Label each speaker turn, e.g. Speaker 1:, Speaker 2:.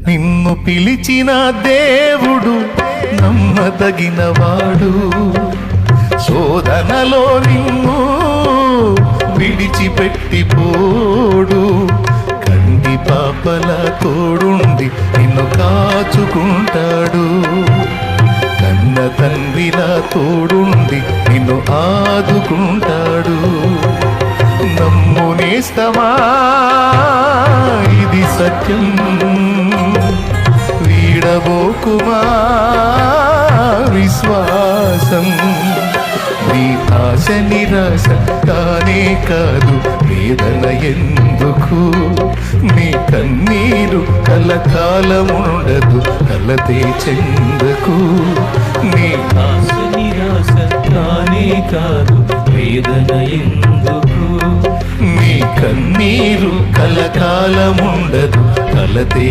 Speaker 1: నిన్ను పిలిచిన దేవుడు నమ్మదగినవాడు, శోధనలో నిన్ను విడిచిపెట్టిపోడు. కంటి పాపల తోడుండి నిన్ను కాచుకుంటాడు, కన్న తండ్రిలా తోడుండి నిన్ను ఆదుకుంటాడు. నమ్ము నేస్తమా, ఇది సత్యం, వీడబోకుమా విశ్వాసం. నీ ఆశ నిరాశ కానే కాదు, వేదన ఎందుకు? నీ కన్నీరు కలకాలముండదు, కలతే చెందకు. నీ
Speaker 2: ఆశ నిరాశ కానే కాదు, వేదన ఎందుకు?
Speaker 1: నీ కన్నీరు కలకాలముండదు, కలతే